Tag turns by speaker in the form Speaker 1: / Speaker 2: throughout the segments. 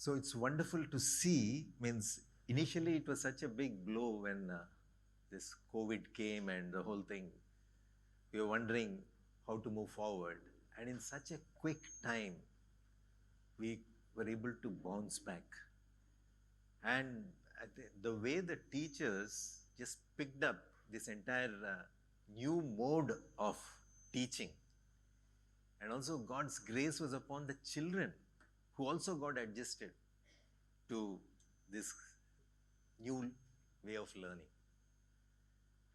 Speaker 1: So it's wonderful to see, means initially it was such a big blow when this COVID came and the whole thing. We were wondering how to move forward. And in such a quick time, we were able to bounce back. And the way the teachers just picked up this entire new mode of teaching, and also God's grace was upon the children who also got adjusted to this new way of learning.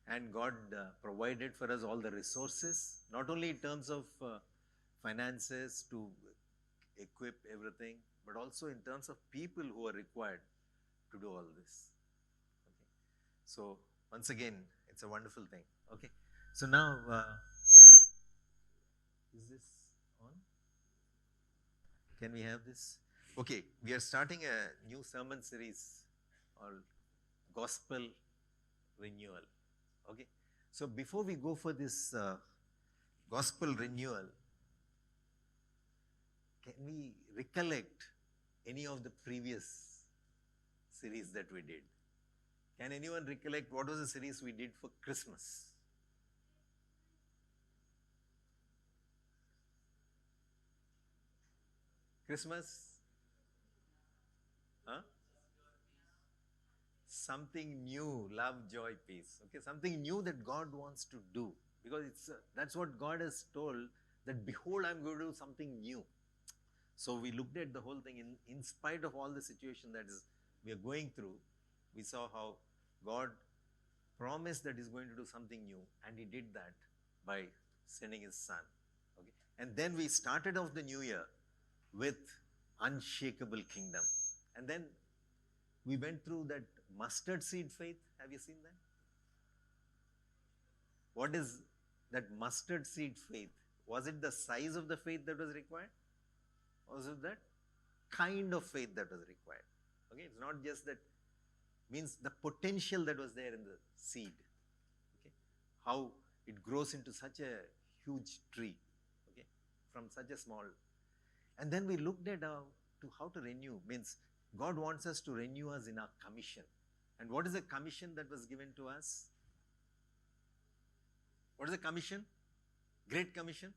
Speaker 1: And God provided for us all the resources, not only in terms of finances to equip everything, but also in terms of people who are required to do all this. Okay. So once again, it's a wonderful thing. Okay. So now, is this on? Can we have this? Okay, we are starting a new sermon series called Gospel Renewal. Okay, so before we go for this Gospel Renewal, can we recollect any of the previous series that we did? Can anyone recollect what was the series we did for Christmas? Christmas? Huh? Something new, love, joy, peace. Okay, something new that God wants to do, because that's what God has told, that behold, I'm going to do something new. So we looked at the whole thing in spite of all the situation that we are going through. We saw how God promised that He's going to do something new, and He did that by sending His Son. Okay, and then we started off the new year with unshakable kingdom, and then we went through that mustard seed faith. Have you seen that? What is that mustard seed faith? Was it the size of the faith that was required? Or was it that kind of faith that was required? Okay, it's not just that, means the potential that was there in the seed. Okay, how it grows into such a huge tree. Okay, from such a small. And then we looked at how to renew. Means God wants us to renew us in our commission. And what is the commission that was given to us? What is the commission? Great Commission?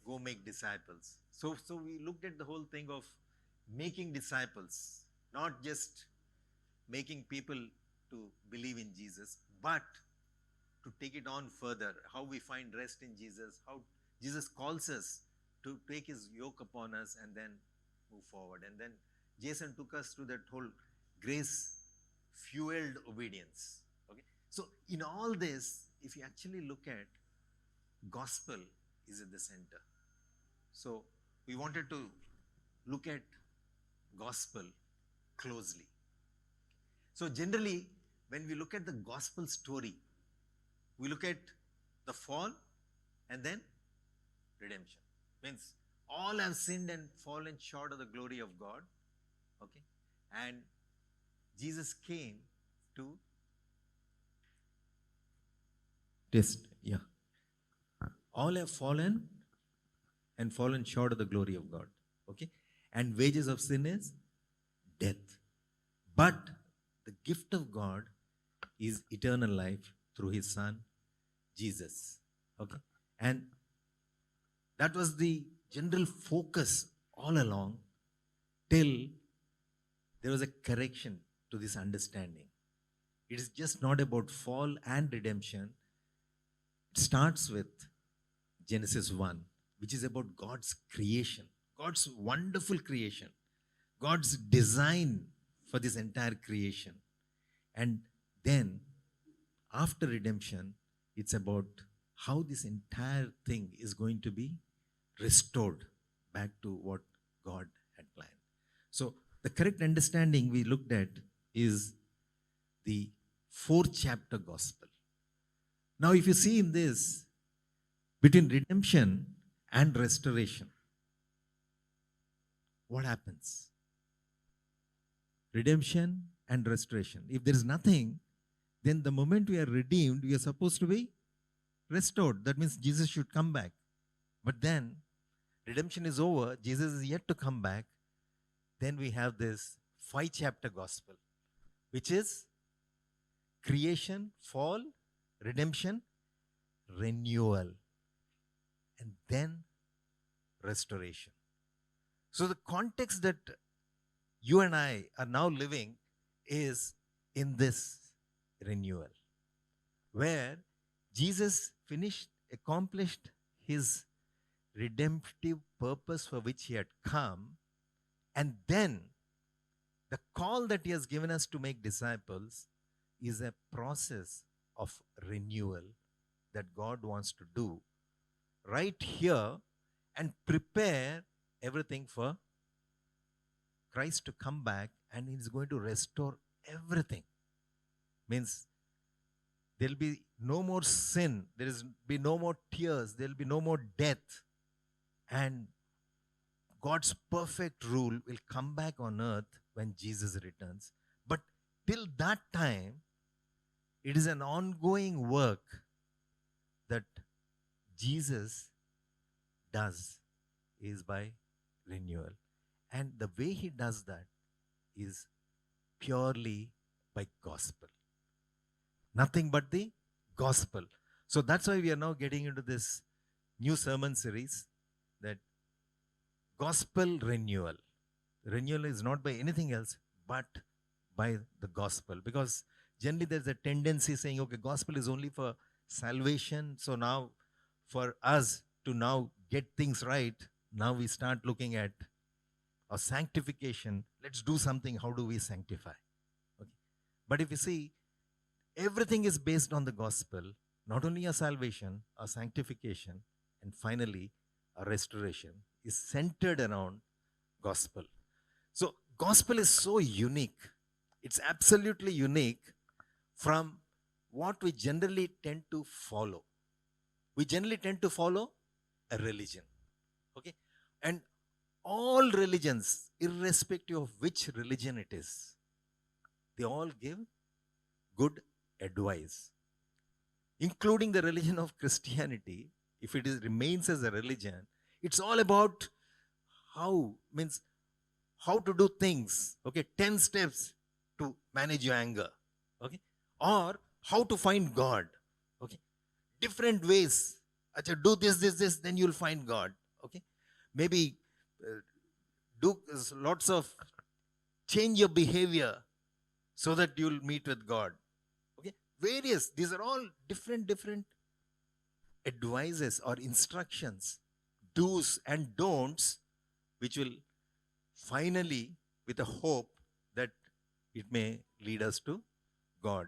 Speaker 1: Go make disciples. So we looked at the whole thing of making disciples, not just making people to believe in Jesus, but to take it on further, how we find rest in Jesus, how Jesus calls us to take His yoke upon us and then move forward. And then Jason took us through that whole grace-fueled obedience. Okay, so in all this, if you actually look at, gospel is at the center. So we wanted to look at gospel closely. So generally, when we look at the gospel story, we look at the fall and then redemption. Means all have sinned and fallen short of the glory of God. Okay, and Jesus came to test. Yeah, all have fallen and fallen short of the glory of God. Okay, and wages of sin is death. But the gift of God is eternal life through His Son, Jesus. Okay, and that was the general focus all along, till there was a correction to this understanding. It is just not about fall and redemption. It starts with Genesis 1, which is about God's creation, God's wonderful creation, God's design for this entire creation. And then after redemption, it's about how this entire thing is going to be restored back to what God had planned. So the correct understanding we looked at is the 4th chapter gospel. Now, if you see in this, between redemption and restoration, what happens? Redemption and restoration. If there is nothing, then the moment we are redeemed, we are supposed to be restored. That means Jesus should come back. But then redemption is over, Jesus is yet to come back, then we have this 5-chapter gospel, which is creation, fall, redemption, renewal, and then restoration. So the context that you and I are now living is in this renewal, where Jesus accomplished his redemptive purpose for which he had come, and then the call that he has given us to make disciples is a process of renewal that God wants to do right here and prepare everything for Christ to come back, and he's going to restore everything. Means there'll be no more sin, there will be no more tears, there'll be no more death, and God's perfect rule will come back on earth when Jesus returns. But till that time, it is an ongoing work that Jesus does is by renewal. And the way he does that is purely by gospel. Nothing but the gospel. So that's why we are now getting into this new sermon series, that gospel renewal. Renewal is not by anything else but by the gospel. Because generally there's a tendency saying, okay, gospel is only for salvation. So now for us to now get things right, now we start looking at our sanctification. Let's do something. How do we sanctify? Okay. But if you see, everything is based on the gospel, not only our salvation, our sanctification, and finally our restoration is centered around gospel. So gospel is so unique. It's absolutely unique from what we generally tend to follow. We generally tend to follow a religion. Okay? And all religions, irrespective of which religion it is, they all give good advice, including the religion of Christianity. If it remains as a religion, it's all about how to do things. Okay, 10 steps to manage your anger. Okay, or how to find God. Okay, different ways. Do this, then you'll find God. Okay, maybe do lots of change your behavior so that you'll meet with God. Okay, various. These are all different advices or instructions, do's and don'ts, which will finally, with a hope that it may lead us to God.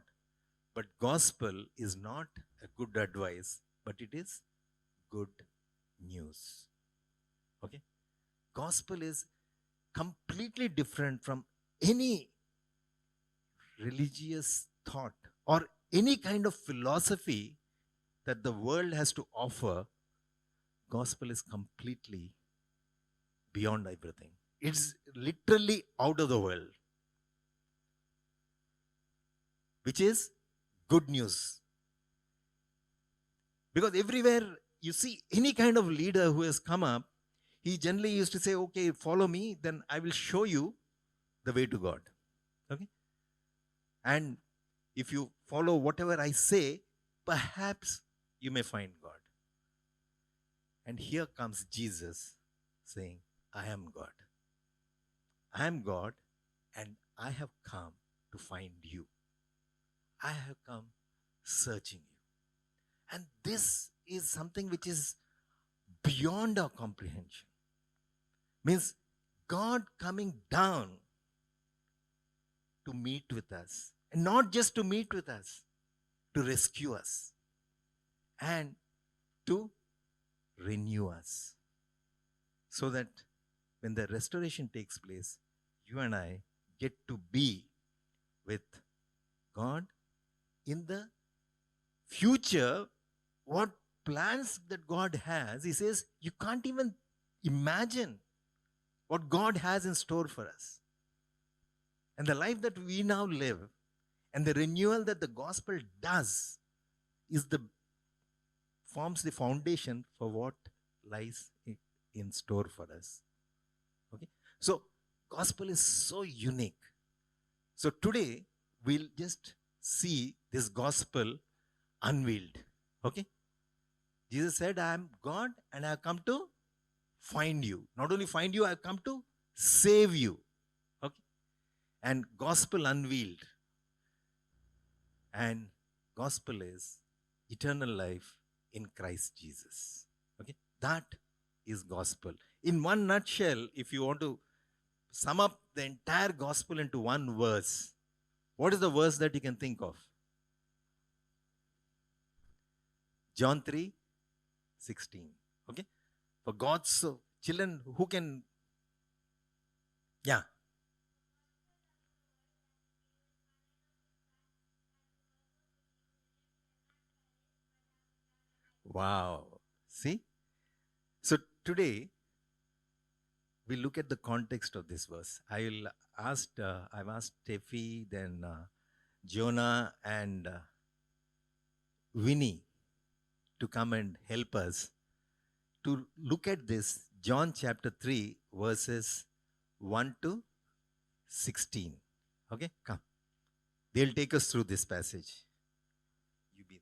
Speaker 1: But gospel is not a good advice, but it is good news. Okay? Gospel is completely different from any religious thought or any kind of philosophy that the world has to offer. Gospel is completely beyond everything. It's literally out of the world, which is good news. Because everywhere you see any kind of leader who has come up, he generally used to say, okay, follow me, then I will show you the way to God. Okay? And if you follow whatever I say, perhaps you may find God. And here comes Jesus saying, I am God. I am God, and I have come to find you. I have come searching you. And this is something which is beyond our comprehension. Means God coming down to meet with us. And not just to meet with us, to rescue us and to renew us. So that when the restoration takes place, you and I get to be with God in the future. What plans that God has, he says, you can't even imagine what God has in store for us. And the life that we now live and the renewal that the gospel does forms the foundation for what lies in store for us. Okay? So gospel is so unique. So today we'll just see this gospel unveiled. Okay? Jesus said, I am God and I have come to find you. Not only find you, I have come to save you. Okay? And gospel unveiled. And gospel is eternal life in Christ Jesus. Okay? That is gospel. In one nutshell, if you want to sum up the entire gospel into one verse, what is the verse that you can think of? John 3:16. Okay? For God's children who can, yeah. Wow. See? So today we look at the context of this verse. I've asked Steffi, then Jonah and Winnie to come and help us to look at this John chapter 3 verses 1 to 16. Okay, come. They'll take us through this passage. You be there.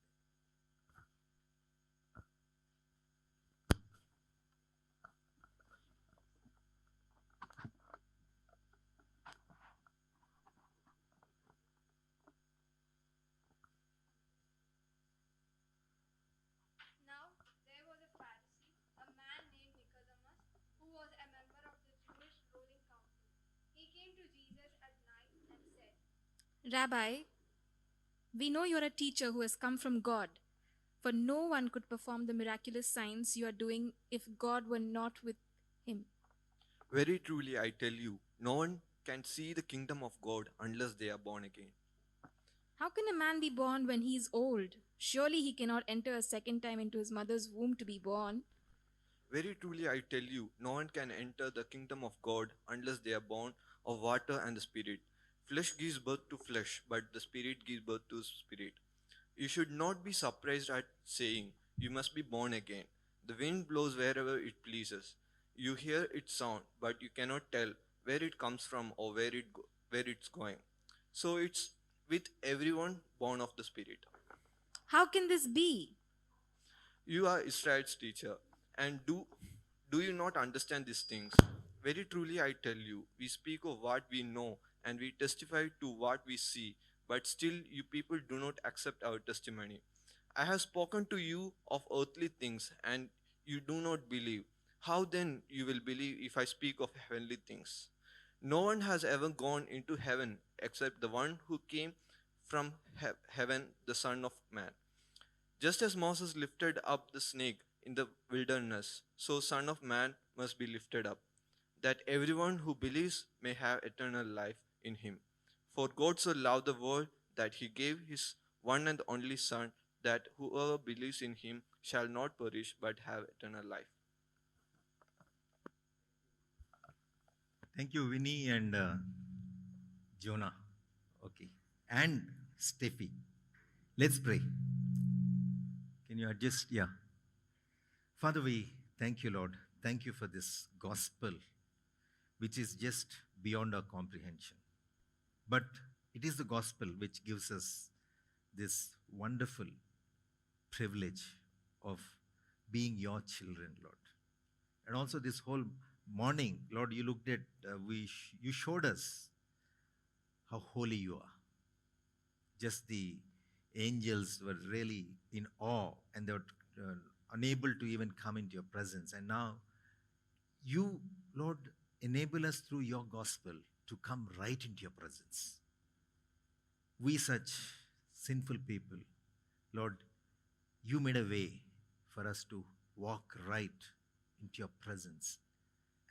Speaker 2: Now there was a Pharisee, a man named Nicodemus, who was a member of the Jewish ruling council. He came to Jesus at night and said, Rabbi, we know you're a teacher who has come from God, for no one could perform the miraculous signs you are doing if God were not with him.
Speaker 3: Very truly, I tell you, no one can see the kingdom of God unless they are born again.
Speaker 2: How can a man be born when he is old? Surely he cannot enter a second time into his mother's womb to be born.
Speaker 3: Very truly, I tell you, no one can enter the kingdom of God unless they are born of water and the Spirit. Flesh gives birth to flesh, but the Spirit gives birth to spirit. You should not be surprised at saying, you must be born again. The wind blows wherever it pleases. You hear its sound, but you cannot tell where it comes from or where it's going. So it's with everyone born of the Spirit.
Speaker 2: How can this be?
Speaker 3: You are Israel's teacher, and do you not understand these things? Very truly I tell you, we speak of what we know, and we testify to what we see, but still you people do not accept our testimony. I have spoken to you of earthly things, and you do not believe. How then you will believe if I speak of heavenly things? No one has ever gone into heaven except the one who came from heaven, the Son of Man. Just as Moses lifted up the snake in the wilderness, so Son of Man must be lifted up, that everyone who believes may have eternal life in him. For God so loved the world that he gave his one and only Son, that whoever believes in him shall not perish but have eternal life.
Speaker 1: Thank you, Winnie and Jonah. Okay. And Steffi. Let's pray. Can you adjust? Yeah. Father, we thank you, Lord. Thank you for this gospel, which is just beyond our comprehension. But it is the gospel which gives us this wonderful privilege of being your children, Lord. And also this whole morning, Lord, you looked at, you showed us how holy you are. Just the angels were really in awe and they were unable to even come into your presence. And now you, Lord, enable us through your gospel to come right into your presence. We such sinful people, Lord, you made a way for us to walk right into your presence.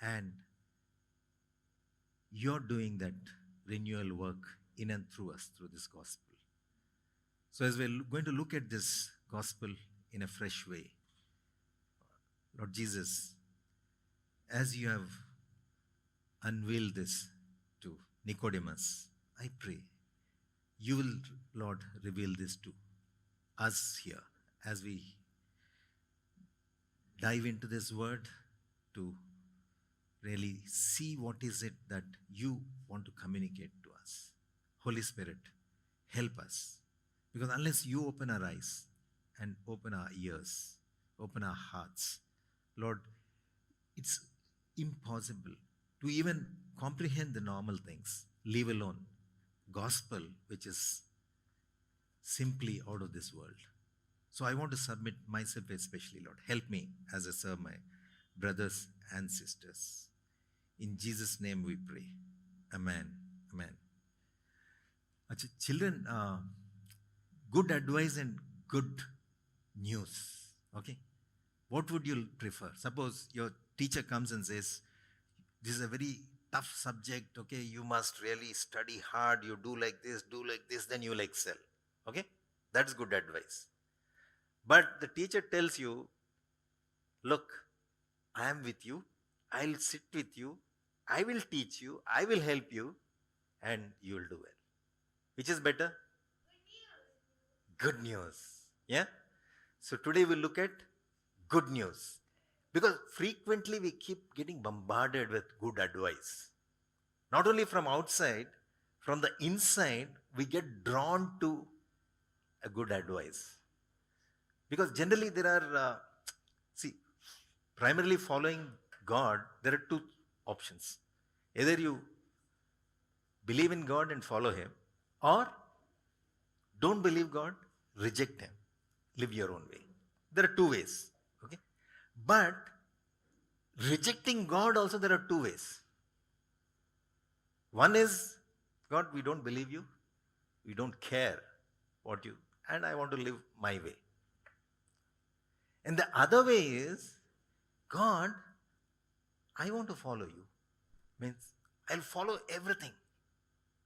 Speaker 1: And you're doing that renewal work in and through us through this gospel. So as we're going to look at this gospel in a fresh way, Lord Jesus, as you have unveiled this to Nicodemus, I pray you will, Lord, reveal this to us here as we dive into this word to really see what is it that you want to communicate to us. Holy Spirit, help us. Because unless you open our eyes and open our ears, open our hearts, Lord, it's impossible to even comprehend the normal things, leave alone gospel, which is simply out of this world. So I want to submit myself especially, Lord. Help me as I serve my brothers and sisters. In Jesus' name we pray. Amen. Amen. Children, good advice and good news. Okay? What would you prefer? Suppose your teacher comes and says, this is a very tough subject, okay? You must really study hard. You do like this, then you will excel. Okay? That's good advice. But the teacher tells you, look, I am with you. I'll sit with you. I will teach you. I will help you. And you will do well. Which is better? Good news. Yeah? So today we'll look at good news. Because frequently we keep getting bombarded with good advice. Not only from outside, from the inside, we get drawn to a good advice. Because generally there are, primarily following God, there are two options. Either you believe in God and follow Him, or don't believe God, reject Him, live your own way. There are two ways. Okay? But rejecting God also, there are two ways. One is, God, we don't believe you. We don't care what you, and I want to live my way. And the other way is, God, I want to follow you. Means, I'll follow everything,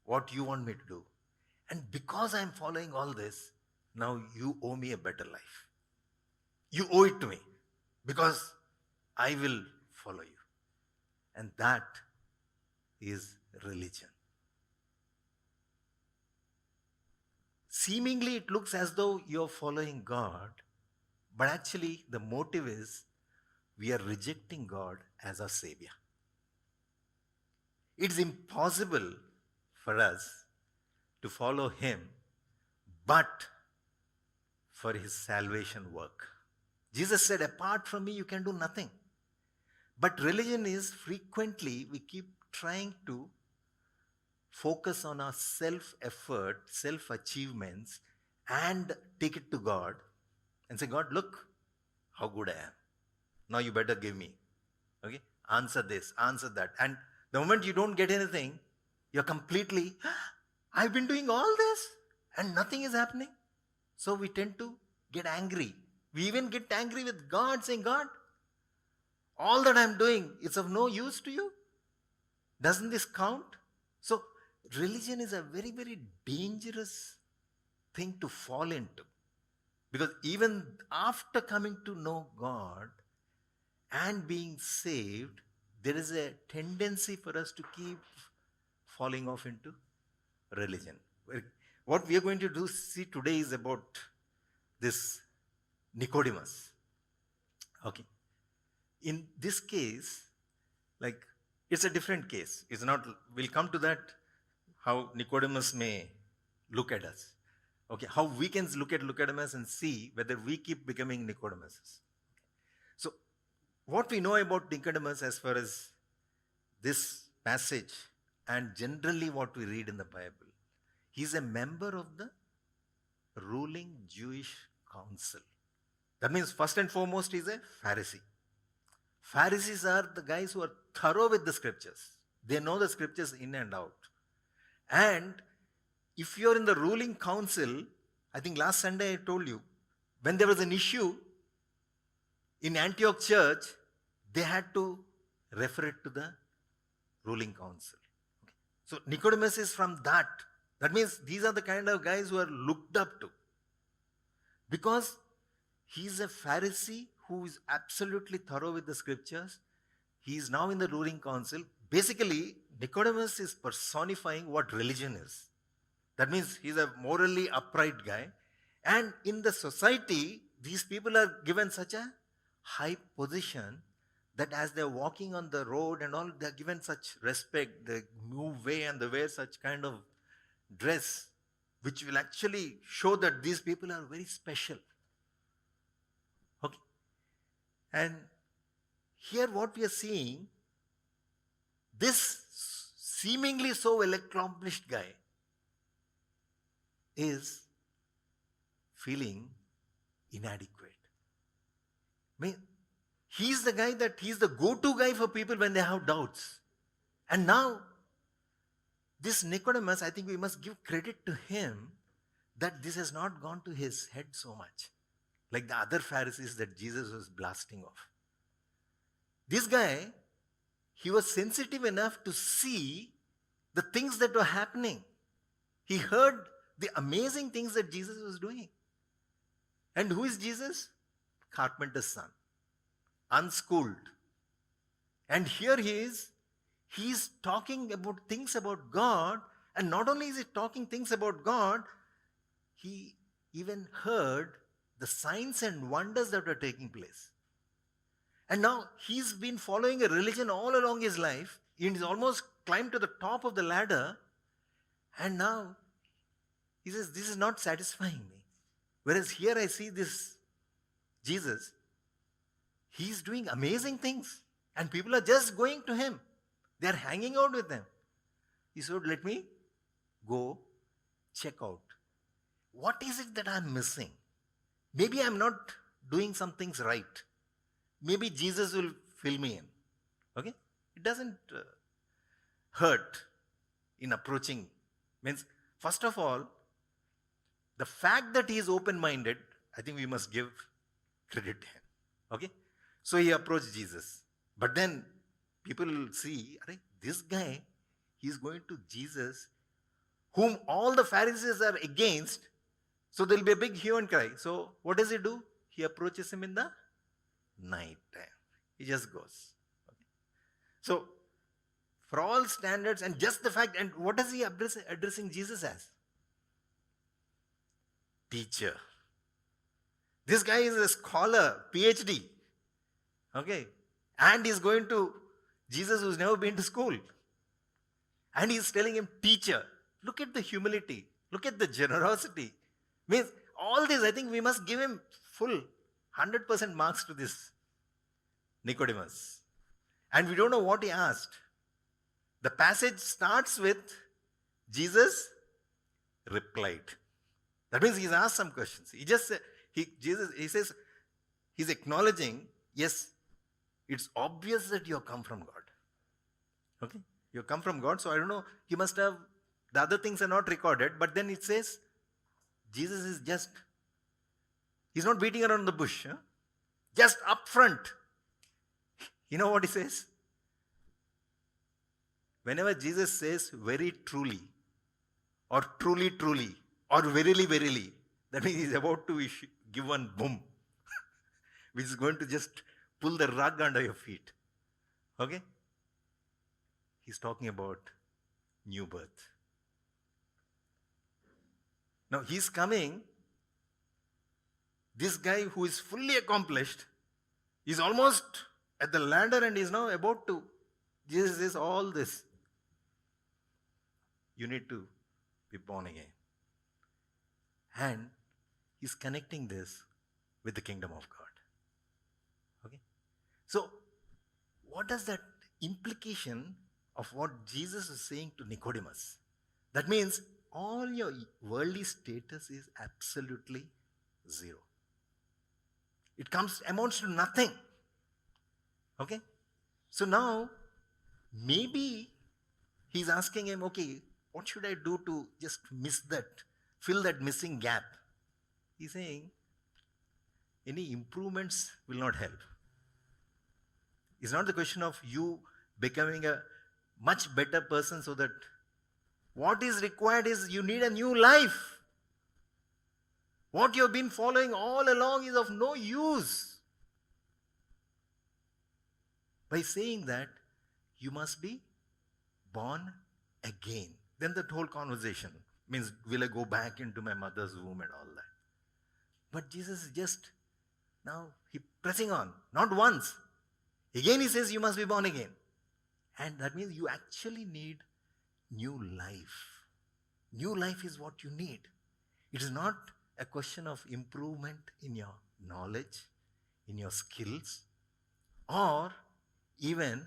Speaker 1: what you want me to do. And because I'm following all this, now you owe me a better life. You owe it to me. Because I will follow you. And that is religion. Seemingly it looks as though you're following God, but actually the motive is we are rejecting God as our Savior. It's impossible for us to follow Him but for His salvation work. Jesus said, apart from me, you can do nothing. But religion is frequently, we keep trying to focus on our self-effort, self-achievements, and take it to God and say, God, look how good I am. Now you better give me. Okay? Answer this, answer that. And the moment you don't get anything, you're completely, I've been doing all this and nothing is happening. So we tend to get angry. We even get angry with God, saying, God, all that I'm doing is of no use to you. Doesn't this count? So religion is a very, very dangerous thing to fall into. Because even after coming to know God and being saved, there is a tendency for us to keep falling off into religion. What we are going to see today is about this Nicodemus. Okay. In this case, it's a different case. It's not, we'll come to that, how Nicodemus may look at us. Okay, how we can look at Nicodemus and see whether we keep becoming Nicodemuses. So, what we know about Nicodemus as far as this passage and generally what we read in the Bible, he's a member of the ruling Jewish council. That means first and foremost he's a Pharisee. Pharisees are the guys who are thorough with the scriptures. They know the scriptures in and out. And if you're in the ruling council, I think last Sunday I told you, when there was an issue in Antioch church, they had to refer it to the ruling council. Okay. So Nicodemus is from that. That means these are the kind of guys who are looked up to. Because he's a Pharisee who is absolutely thorough with the scriptures. He is now in the ruling council. Basically, Nicodemus is personifying what religion is. That means he's a morally upright guy. And in the society, these people are given such a high position that as they're walking on the road and all, they're given such respect. They move way and they wear such kind of dress, which will actually show that these people are very special. Okay. And here what we are seeing, this seemingly so well accomplished guy is feeling inadequate. I mean, he's the guy that he's the go-to guy for people when they have doubts. And now, this Nicodemus, I think we must give credit to him that this has not gone to his head so much, like the other Pharisees that Jesus was blasting off. This guy, he was sensitive enough to see the things that were happening. He heard the amazing things that Jesus was doing. And who is Jesus? Carpenter's son. Unschooled. And here he's talking about things about God. And not only is he talking things about God, he even heard the signs and wonders that were taking place. And now he's been following a religion all along his life. He's almost climbed to the top of the ladder. And now he says, this is not satisfying me. Whereas here I see this Jesus, he's doing amazing things. And people are just going to him. They're hanging out with him. He said, let me go check out. What is it that I'm missing? Maybe I'm not doing some things right. Maybe Jesus will fill me in. Okay? It doesn't hurt in approaching. Means, first of all, the fact that he is open-minded, I think we must give credit to him. Okay? So he approached Jesus. But then people will see, this guy, he's going to Jesus, whom all the Pharisees are against. So there will be a big hue and cry. So what does he do? He approaches him in the night time. He just goes. Okay. So for all standards and just the fact, and what is he addressing Jesus as? Teacher. This guy is a scholar, PhD. Okay. And he's going to Jesus who's never been to school. And he's telling him, teacher. Look at the humility. Look at the generosity. Means all this, I think we must give him full 100% marks to this Nicodemus. And we don't know what he asked. The passage starts with Jesus replied. That means he's asked some questions. He just said, he says, he's acknowledging, yes, it's obvious that you have come from God. Okay? You come from God, so I don't know, he must have, the other things are not recorded, but then it says, Jesus is just, he's not beating around the bush. Huh? Just up front. You know what he says? Whenever Jesus says very truly, or truly, truly, or verily, verily, that means he's about to give one boom, which is going to just pull the rug under your feet. Okay? He's talking about new birth. Now he's coming, this guy who is fully accomplished, is almost at the ladder and is now about to, Jesus says all this. You need to be born again. And he's connecting this with the kingdom of God. Okay? So, what does that implication of what Jesus is saying to Nicodemus? That means all your worldly status is absolutely zero. It amounts to nothing. Okay? So now, maybe he's asking him, okay, what should I do to just fill that missing gap? He's saying, any improvements will not help. It's not the question of you becoming a much better person so that what is required is you need a new life. What you have been following all along is of no use. By saying that, you must be born again. Then that whole conversation means, will I go back into my mother's womb and all that? But Jesus is just now pressing on. Not once. Again he says you must be born again. And that means you actually need new life. New life is what you need. It is not a question of improvement in your knowledge, in your skills, or even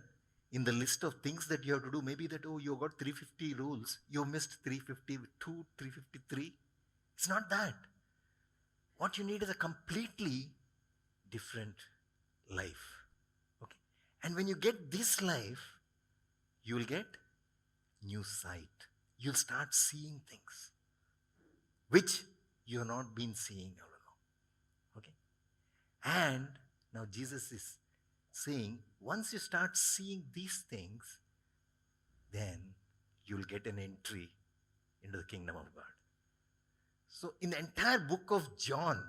Speaker 1: in the list of things that you have to do. Maybe that, oh, you got 350 rules, you missed 352, 353. It's not that. What you need is a completely different life. Okay? And when you get this life, you will get new sight. You'll start seeing things which you have not been seeing all along. Okay? And now Jesus is saying, once you start seeing these things, then you'll get an entry into the kingdom of God. So in the entire book of John,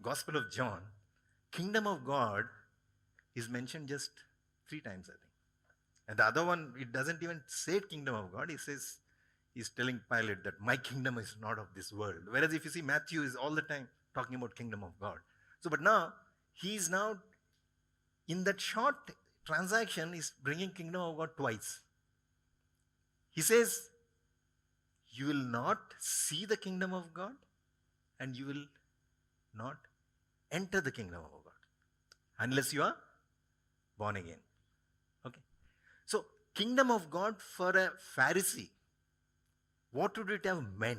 Speaker 1: Gospel of John, kingdom of God is mentioned just 3 times, I think. And the other one, it doesn't even say kingdom of God. He says, he's telling Pilate that my kingdom is not of this world. Whereas if you see, Matthew is all the time talking about kingdom of God. So, but now, he's now, in that short transaction, he's bringing kingdom of God twice. He says, you will not see the kingdom of God, and you will not enter the kingdom of God unless you are born again. Okay. So, kingdom of God for a Pharisee, what would it have meant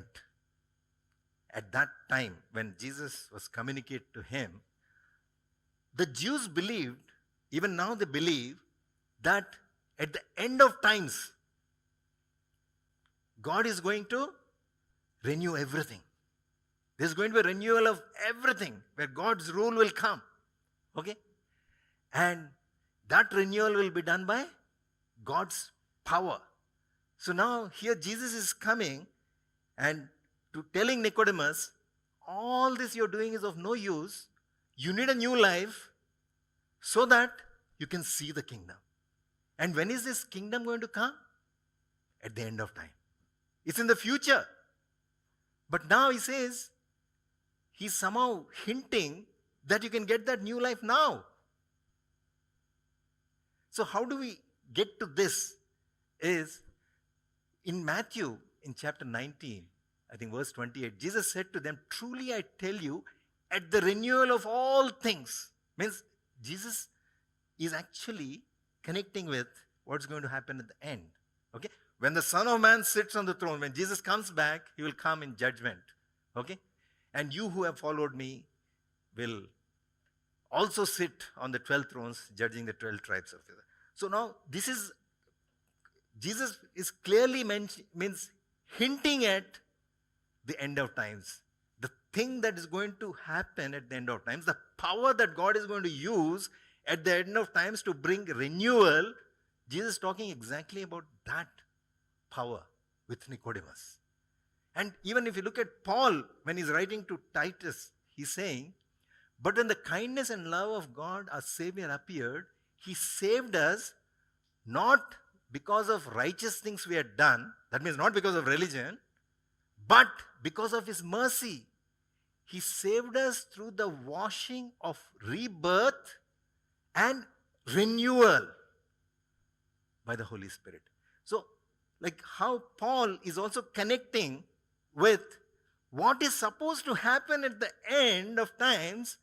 Speaker 1: at that time when Jesus was communicated to him? The Jews believed, even now they believe, that at the end of times, God is going to renew everything. There's going to be a renewal of everything where God's rule will come. Okay? And that renewal will be done by God's power. So now here Jesus is coming and to telling Nicodemus, all this you're doing is of no use. You need a new life so that you can see the kingdom. And when is this kingdom going to come? At the end of time. It's in the future. But now he says, he's somehow hinting that you can get that new life now. So how do we get to this? Is in Matthew, in chapter 19, I think verse 28, Jesus said to them, truly I tell you, at the renewal of all things, means Jesus is actually connecting with what's going to happen at the end. Okay? When the Son of Man sits on the throne, when Jesus comes back, he will come in judgment. Okay? And you who have followed me will also sit on the 12 thrones, judging the 12 tribes of Israel. So now, this is, Jesus is clearly means hinting at the end of times. The thing that is going to happen at the end of times, the power that God is going to use at the end of times to bring renewal, Jesus is talking exactly about that power with Nicodemus. And even if you look at Paul, when he's writing to Titus, he's saying, but when the kindness and love of God, our Savior, appeared, he saved us not because of righteous things we had done, that means not because of religion, but because of his mercy. He saved us through the washing of rebirth and renewal by the Holy Spirit. So, like how Paul is also connecting with what is supposed to happen at the end of times,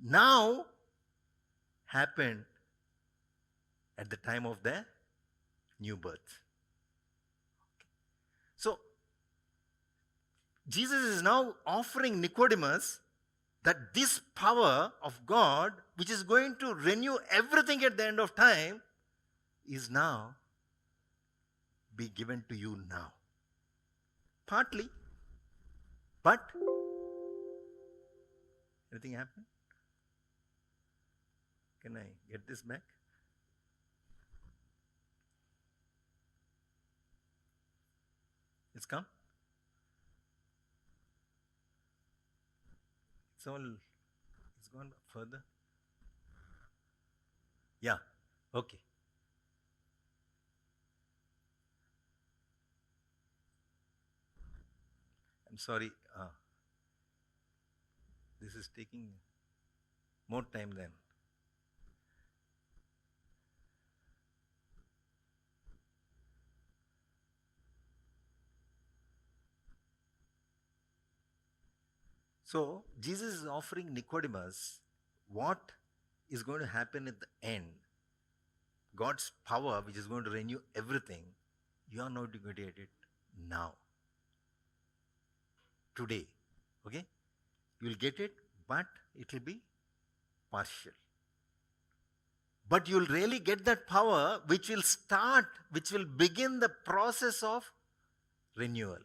Speaker 1: now happened at the time of the new birth. So, Jesus is now offering Nicodemus that this power of God, which is going to renew everything at the end of time, is now be given to you now. Partly, but anything happen? Can I get this back? It's come? It's gone further? Yeah, okay. I'm sorry, this is taking more time than. So Jesus is offering Nicodemus what is going to happen at the end. God's power, which is going to renew everything, you are not going to get it now. Today. Okay? You will get it, but it will be partial. But you'll really get that power which will begin the process of renewal.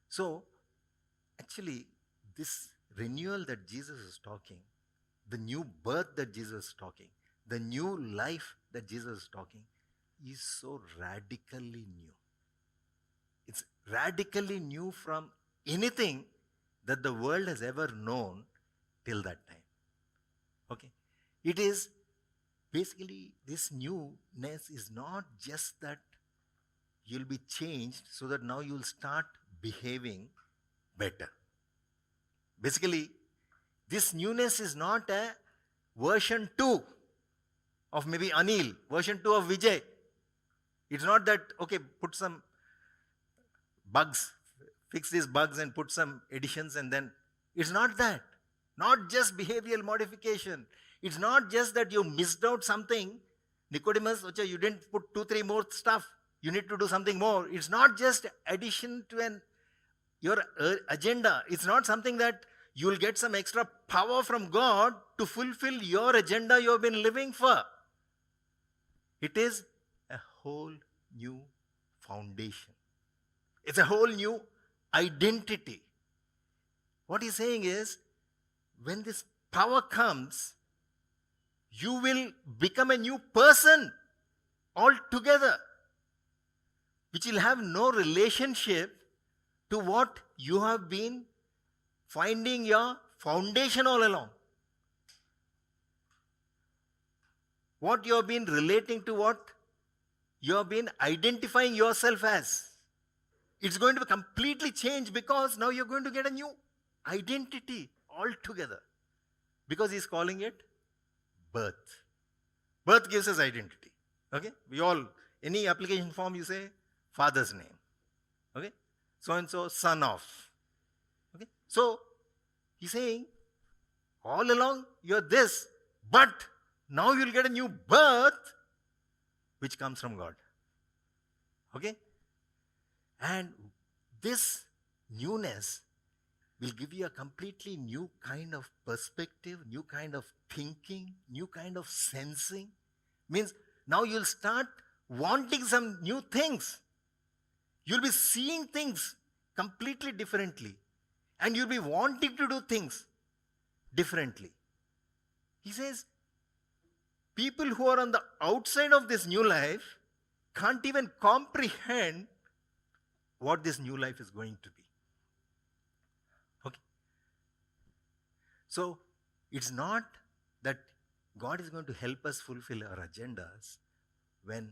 Speaker 1: So, actually, this renewal that Jesus is talking, the new birth that Jesus is talking, the new life that Jesus is talking, is so radically new. It's radically new from anything that the world has ever known till that time. Okay? It is basically, this newness is not just that you'll be changed so that now you'll start behaving better. Basically, this newness is not a version 2 of maybe Anil, version 2 of Vijay. It's not that, okay, put some bugs, fix these bugs and put some additions and then. It's not that. Not just behavioral modification. It's not just that you missed out something. Nicodemus, you didn't put 2-3 more stuff. You need to do something more. It's not just addition to your agenda. It's not something that you will get some extra power from God to fulfill your agenda you have been living for. It is a whole new foundation. It's a whole new identity. What he's saying is, when this power comes, you will become a new person altogether, which will have no relationship to what you have been finding your foundation all along. What you have been relating to, what you have been identifying yourself as. It's going to be completely changed because now you're going to get a new identity altogether. Because he's calling it birth. Birth gives us identity. Okay? We all, any application form you say, father's name. Okay? So-and-so, son of. Okay? So, he's saying, all along you're this, but now you'll get a new birth which comes from God. Okay? And this newness will give you a completely new kind of perspective, new kind of thinking, new kind of sensing. Means now you'll start wanting some new things. You'll be seeing things completely differently. And you'll be wanting to do things differently. He says, people who are on the outside of this new life can't even comprehend what this new life is going to be. Okay? So, it's not that God is going to help us fulfill our agendas. When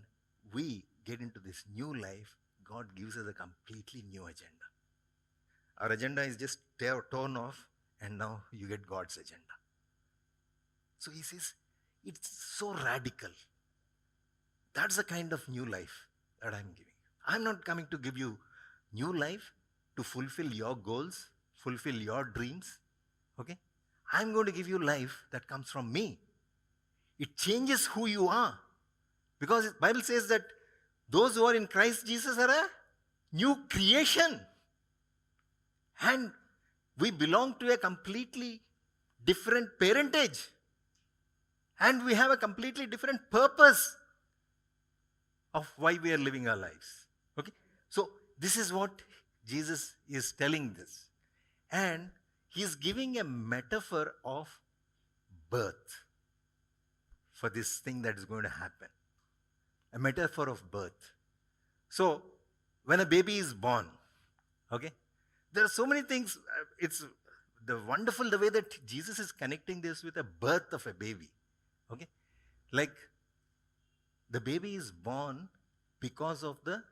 Speaker 1: we get into this new life, God gives us a completely new agenda. Our agenda is just torn off, and now you get God's agenda. So he says, it's so radical. That's the kind of new life that I'm giving. I'm not coming to give you new life to fulfill your goals, fulfill your dreams. Okay? I'm going to give you life that comes from me. It changes who you are. Because the Bible says that those who are in Christ Jesus are a new creation. And we belong to a completely different parentage. And we have a completely different purpose of why we are living our lives. Okay? So, this is what Jesus is telling this. And he is giving a metaphor of birth for this thing that is going to happen. A metaphor of birth. So, when a baby is born, okay, there are so many things. It's wonderful the way that Jesus is connecting this with a birth of a baby. Okay? Like, the baby is born because of the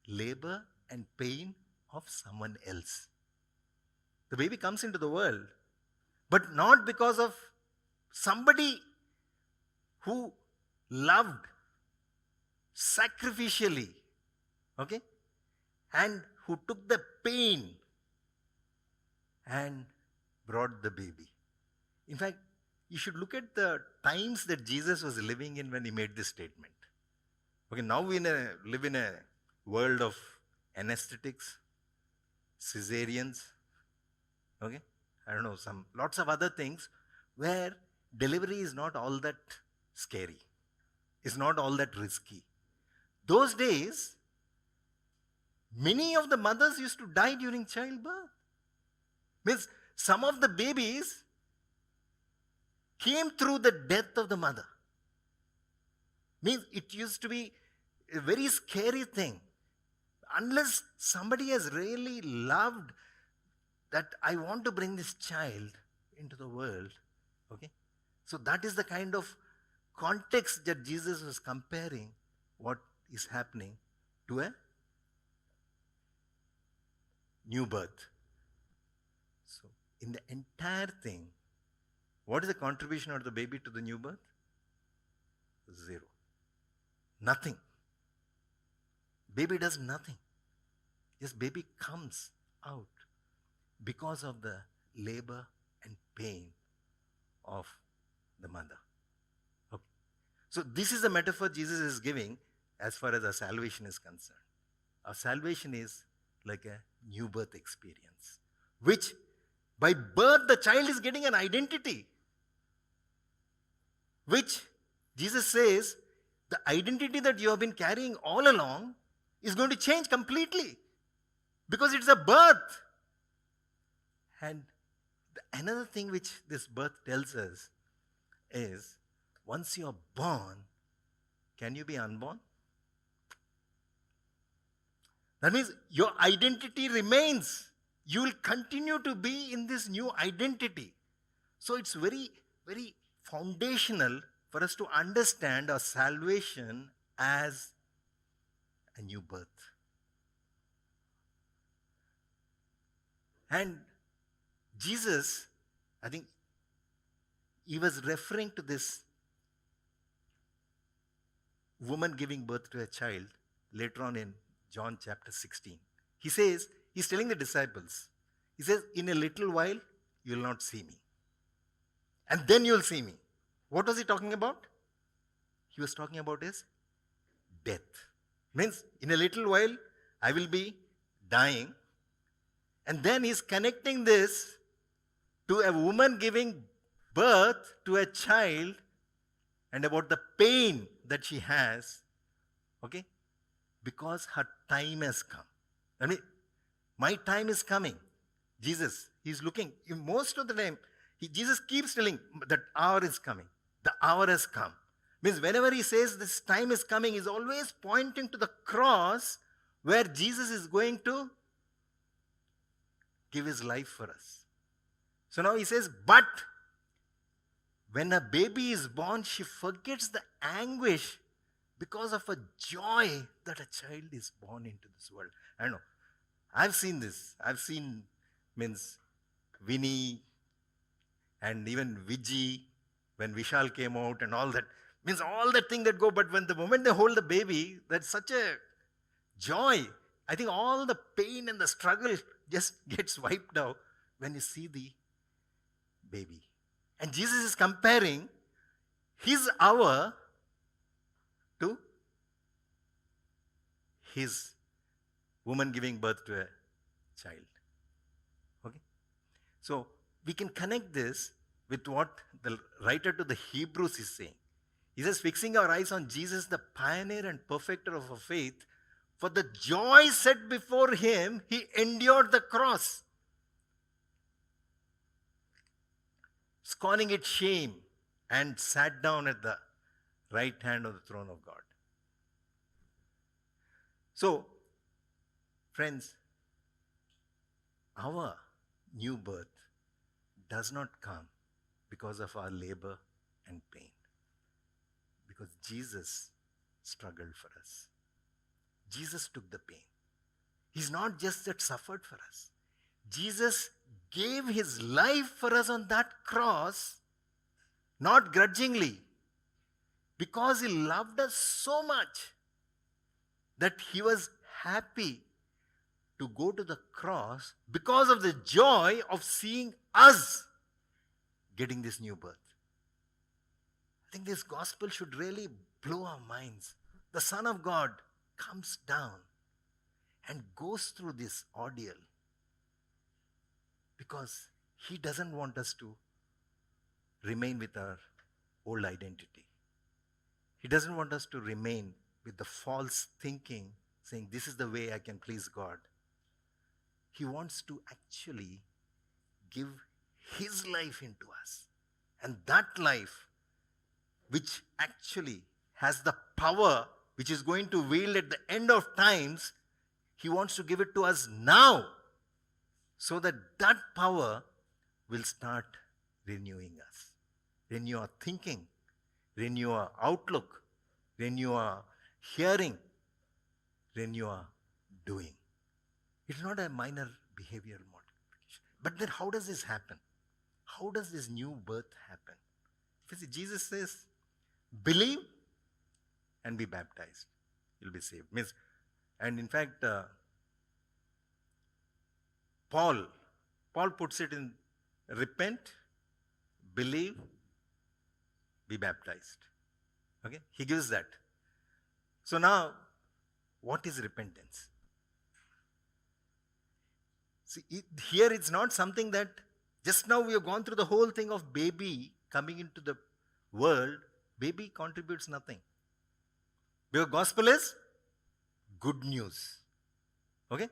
Speaker 1: labor and pain of someone else. The baby comes into the world, but not because of somebody who loved sacrificially
Speaker 4: Okay? And who took the pain and brought the baby. In fact, you should look at the times that Jesus was living in when he made this statement. Okay, now we live in a world of anesthetics, cesareans, okay, I don't know, lots of other things where delivery is not all that scary. It's not all that risky. Those days, many of the mothers used to die during childbirth. Means some of the babies came through the death of the mother. Means it used to be a very scary thing. Unless somebody has really loved that I want to bring this child into the world. Okay? So that is the kind of context that Jesus was comparing what is happening to a new birth. So in the entire thing, what is the contribution of the baby to the new birth? Zero. Nothing. Baby does nothing. Just baby comes out because of the labor and pain of the mother. Okay. So this is the metaphor Jesus is giving as far as our salvation is concerned. Our salvation is like a new birth experience, which by birth the child is getting an identity, which Jesus says the identity that you have been carrying all along is going to change completely because it's a birth. And another thing which this birth tells us is once you are born, can you be unborn? That means your identity remains. You will continue to be in this new identity. So it's very, very foundational for us to understand our salvation as a new birth. And Jesus, I think, he was referring to this woman giving birth to a child later on in John chapter 16. He says, he's telling the disciples, he says, in a little while, you will not see me. And then you will see me. What was he talking about? He was talking about his death. Means, in a little while, I will be dying. And then he's connecting this to a woman giving birth to a child and about the pain that she has, okay, because her time has come. I mean, my time is coming. Jesus, he's looking, most of the time, Jesus keeps telling that hour is coming. The hour has come. Means whenever he says this time is coming, he's always pointing to the cross where Jesus is going to give his life for us. So now he says, but when a baby is born, she forgets the anguish because of a joy that a child is born into this world. I don't know. I've seen this. I've seen, means, Winnie and even Vijay, when Vishal came out and all that. Means all that thing that go, but when the moment they hold the baby, that's such a joy. I think all the pain and the struggle just gets wiped out when you see the baby. And Jesus is comparing his hour to his woman giving birth to a child. Okay? So we can connect this with what the writer to the Hebrews is saying. He says, fixing our eyes on Jesus, the pioneer and perfecter of our faith, for the joy set before him, he endured the cross, scorning its shame, and sat down at the right hand of the throne of God. So, friends, our new birth does not come because of our labor and pain. Because Jesus struggled for us. Jesus took the pain. He's not just that suffered for us. Jesus gave his life for us on that cross, not grudgingly, because he loved us so much that he was happy to go to the cross because of the joy of seeing us getting this new birth. I think this gospel should really blow our minds. The Son of God comes down and goes through this ordeal because he doesn't want us to remain with our old identity. He doesn't want us to remain with the false thinking, saying, this is the way I can please God. He wants to actually give his life into us. And that life, which actually has the power, which is going to wield at the end of times, he wants to give it to us now, so that that power will start renewing us. Renew our thinking, renew our outlook, renew our hearing, renew our doing. It's not a minor behavioral modification. But then how does this happen? How does this new birth happen? You see, Jesus says, believe and be baptized. You'll be saved. And in fact, Paul puts it in repent, believe, be baptized. Okay? He gives that. So now, what is repentance? See, here it's not something that just now we have gone through the whole thing of baby coming into the world. Baby contributes nothing. Because gospel is good news. Okay?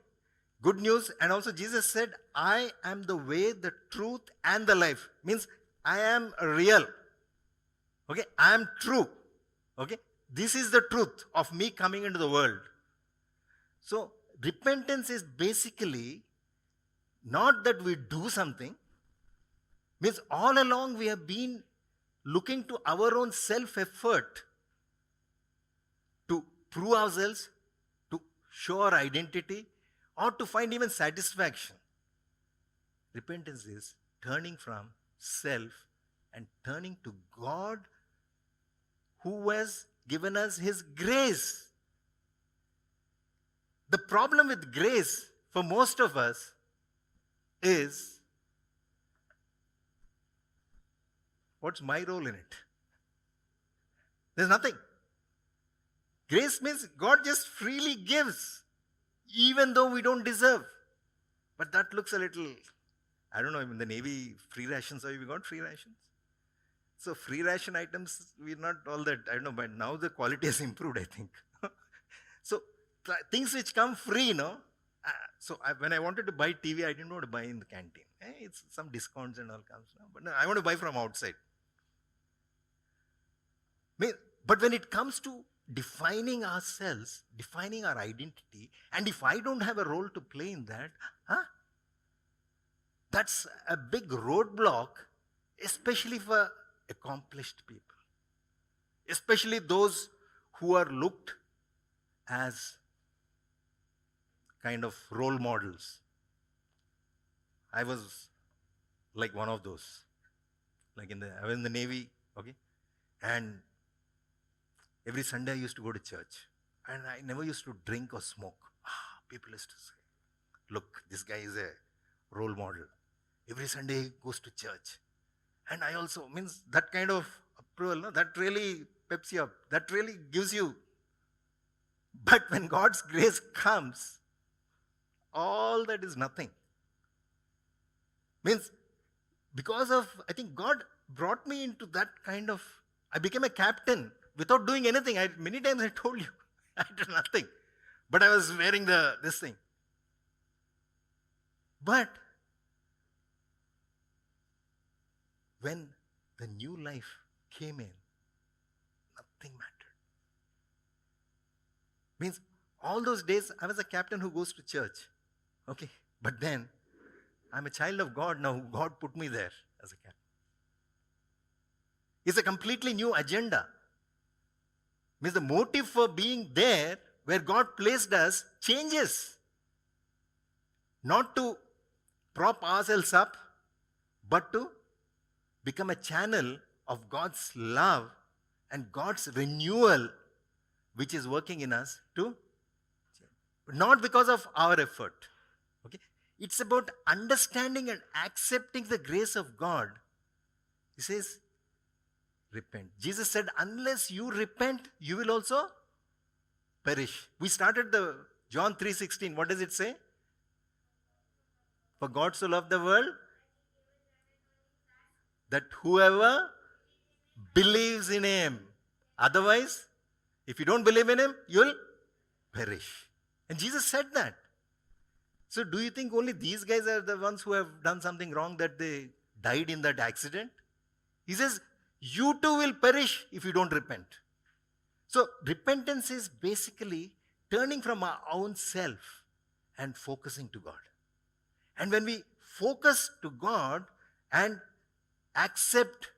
Speaker 4: Good news. And also Jesus said, I am the way, the truth, and the life. Means I am real. Okay? I am true. Okay? This is the truth of me coming into the world. So repentance is basically not that we do something. Means all along we have been looking to our own self-effort to prove ourselves, to show our identity, or to find even satisfaction. Repentance is turning from self and turning to God, who has given us his grace. The problem with grace for most of us is, what's my role in it? There's nothing. Grace means God just freely gives, even though we don't deserve. But that looks a little, I don't know, in the Navy, free rations, have you got free rations? So free ration items, we're not all that, I don't know, but now the quality has improved, I think. So things which come free, when I wanted to buy TV, I didn't want to buy in the canteen. It's some discounts and all comes now. But no, I want to buy from outside. But when it comes to defining ourselves, defining our identity, and if I don't have a role to play in that, that's a big roadblock, especially for accomplished people. Especially those who are looked as kind of role models. I was like one of those. I was in the Navy, okay? And every Sunday I used to go to church. And I never used to drink or smoke. People used to say, look, this guy is a role model. Every Sunday he goes to church. And I also, means that kind of approval, that really peps you up. That really gives you. But when God's grace comes, all that is nothing. Means, because of, I think God brought me into that kind of, I became a captain without doing anything. Many times I told you, I did nothing. But I was wearing this thing. But when the new life came in, nothing mattered. Means all those days I was a captain who goes to church. Okay, but then I'm a child of God now. God put me there as a captain. It's a completely new agenda. Means the motive for being there, where God placed us, changes. Not to prop ourselves up, but to become a channel of God's love and God's renewal, which is working in us to change. not because of our effort. Okay? It's about understanding and accepting the grace of God. He says, repent. Jesus said, unless you repent, you will also perish. We started the John 3:16. What does it say? For God so loved the world that whoever believes in him. Otherwise, if you don't believe in him, you'll perish. And Jesus said that. So do you think only these guys are the ones who have done something wrong that they died in that accident? He says, you too will perish if you don't repent. So repentance is basically turning from our own self and focusing to God. And when we focus to God and accept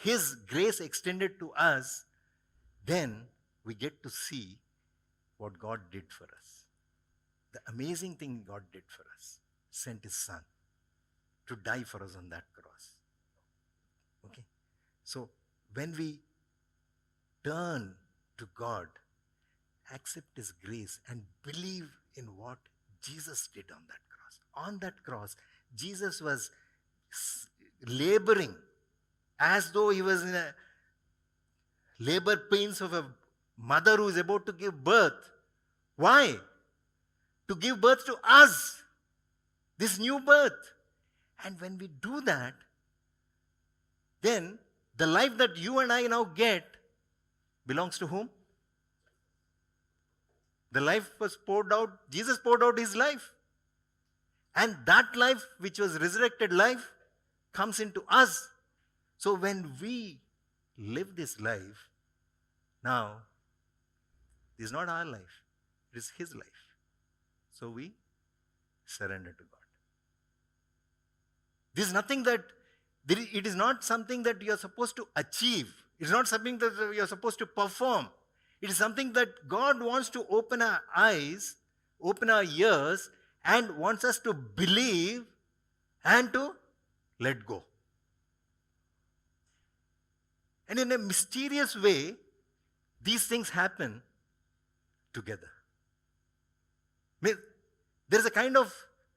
Speaker 4: His grace extended to us, then we get to see what God did for us. The amazing thing God did for us, sent His Son to die for us on that cross. Okay? So when we turn to God, accept His grace and believe in what Jesus did on that cross. On that cross, Jesus was laboring as though He was in a labor pains of a mother who is about to give birth. Why? To give birth to us, this new birth. And when we do that, then the life that you and I now get belongs to whom? The life was poured out, Jesus poured out His life. And that life, which was resurrected life, comes into us. So when we live this life, now, this is not our life, it is His life. So we surrender to God. This is nothing that, it is not something that you are supposed to achieve. It is not something that you are supposed to perform. It is something that God wants to open our eyes, open our ears, and wants us to believe and to let go. And in a mysterious way, these things happen together. There is a kind of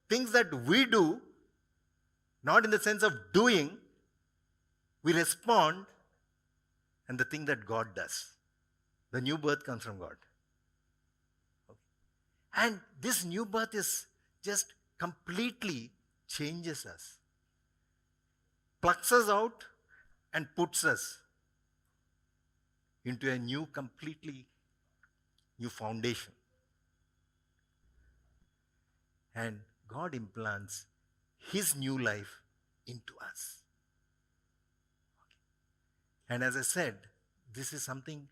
Speaker 4: things that we do, not in the sense of doing, we respond, and the thing that God does. The new birth comes from God. Okay. And this new birth is just completely changes us, plucks us out, and puts us into a new, completely new foundation. And God implants His new life into us. Okay. And as I said, this is something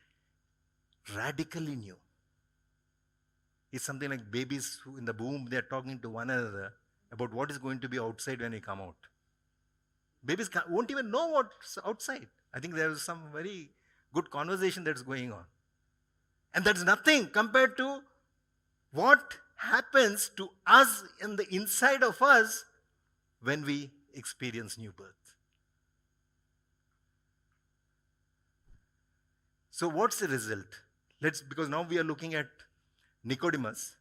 Speaker 4: radically new. It's something like babies who in the womb, they're talking to one another about what is going to be outside when we come out. Babies won't even know what's outside. I think there is some very good conversation that's going on. And that's nothing compared to what happens to us in the inside of us when we experience new birth. So what's the result? Because now we are looking at Nicodemus.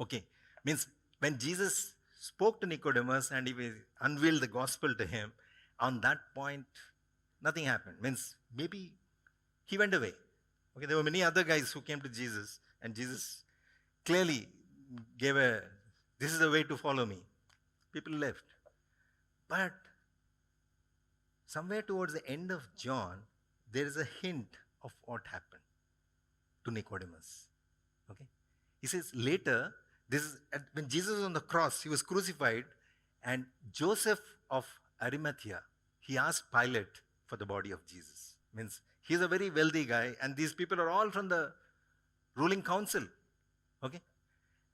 Speaker 4: Okay, means when Jesus spoke to Nicodemus and He unveiled the gospel to him, on that point, nothing happened. Means maybe he went away. Okay, there were many other guys who came to Jesus, and Jesus clearly gave this is the way to follow me. People left. But somewhere towards the end of John, there is a hint of what happened to Nicodemus. Okay? He says later, when Jesus was on the cross, He was crucified, and Joseph of Arimathea, he asked Pilate for the body of Jesus. Means he's a very wealthy guy, and these people are all from the ruling council. Okay?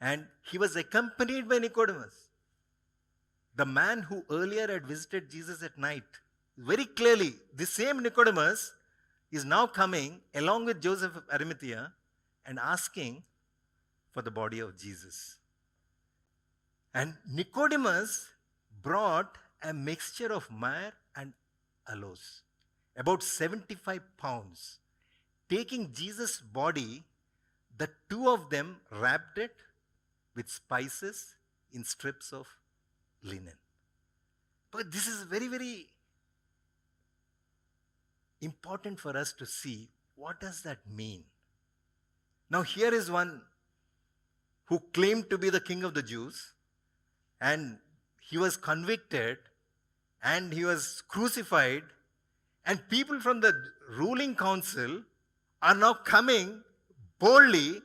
Speaker 4: And he was accompanied by Nicodemus, the man who earlier had visited Jesus at night. Very clearly, the same Nicodemus is now coming along with Joseph of Arimathea and asking for the body of Jesus. And Nicodemus brought a mixture of myrrh and aloes, about 75 pounds. Taking Jesus' body, the two of them wrapped it with spices in strips of linen. But this is very, very important for us to see what does that mean. Now here is one who claimed to be the king of the Jews, and he was convicted and he was crucified, and people from the ruling council are now coming boldly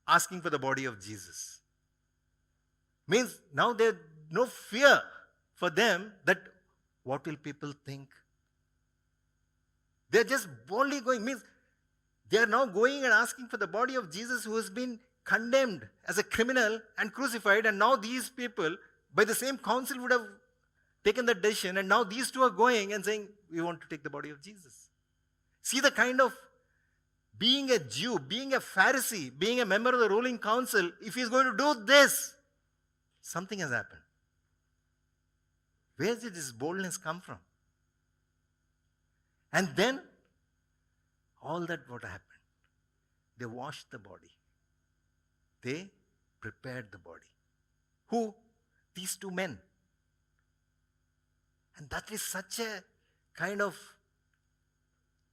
Speaker 4: asking for the body of Jesus. Means now there's no fear for them that what will people think. They're just boldly going. Means they are now going and asking for the body of Jesus, who has been condemned as a criminal and crucified, and now these people by the same council would have taken that decision, and now these two are going and saying, we want to take the body of Jesus. See the kind of being a Jew, being a Pharisee, being a member of the ruling council, if he's going to do this, something has happened. Where did this boldness come from? And then, all that what happened? They washed the body. They prepared the body. Who? These two men. And that is such a kind of